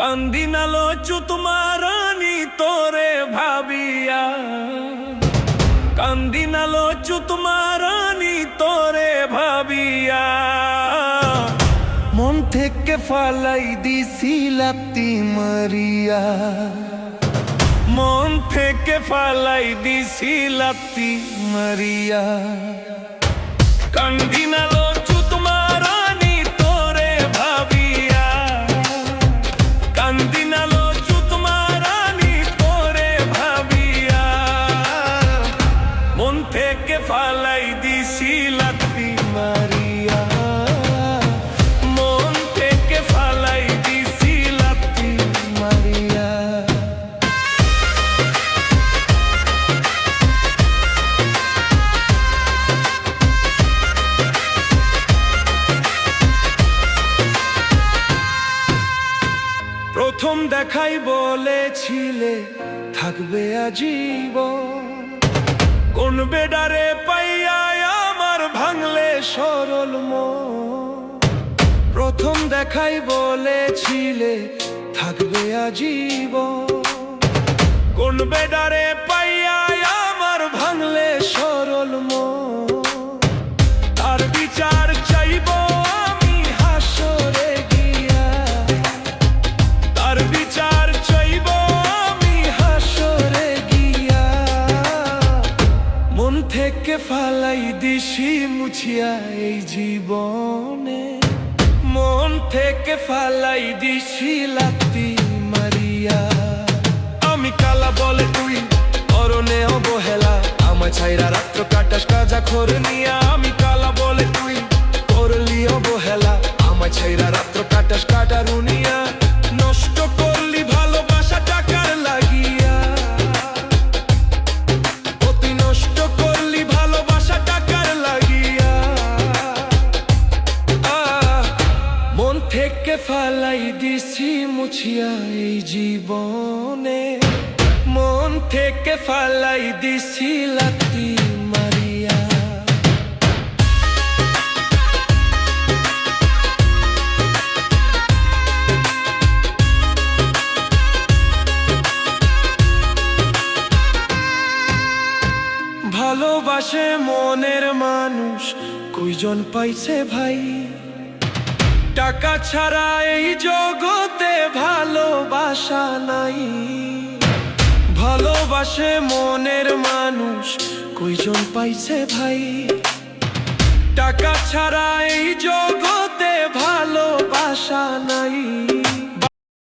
কান্দিনালো চুতমারানি তোরে ভাবিয়া, কান্দিনালো চুতমারানি তোরে ভাবিয়া। মন থেকে ফালাই দিছি লাত্তি মারিয়া, মন থেকে ফালাই দিছি লাত্তি মারিয়া। কান্দিনালো চুতমারানি তোরে ভাবিয়া, কান্দিনালো চুতমারানি তোরে ভাবিয়া। মন থেকে ফালাই দিছি লাত্তি মারিয়া, মন থেকে ফালাই দিছি লাত্তি মারিয়া। প্রথম দেখাই বলেছিলে থাকবে আজীবন, কোন বেডারে পাইয়া আমার ভাঙলে সরল মন। প্রথম দেখাই বলেছিলে থাকবে আজীবন, কোন বেডারে পাইয়া আমার ভাঙলে সরল মন। তার বিচার চাইব আমি হাসরে গিয়া, তার বিচার চাইব আমি হাসরে গিয়া। মন থেকে ফালাই দিছি মুছিয়া এই জীবনে, মন থেকে ফালাই দিছি লাত্তি মারিয়া। আমি কালা বলে তুই অরণে অবহেলা, আমায় ছাইরা রাত্র কাটাস কাজা খোর নিয়া। আমি কালা বলে তুই করলি অবহেলা, আমায় ছাইরা রাত্র কাটাস কাটা রুনিয়া। নষ্ট করলি ভালোবাসা টাকার লাগিয়া, অতি নষ্ট করলি ভালোবাসা টাকার লাগিয়া। মন থেকে ফালাই দিছি মুছিয়া এই জীবনে, মন থেকে ফালাই দিছি লাত্তি মারিয়া। ভালোবাসে মনের মানুষ কয়জন পাইছে ভাই, টাকা ছাড়া এই জগতে ভালোবাসা নাই। ভালোবাসে মনের মানুষ কয়জন পাইছে ভাই, টাকা ছাড়া এই জগতে ভালোবাসা নাই।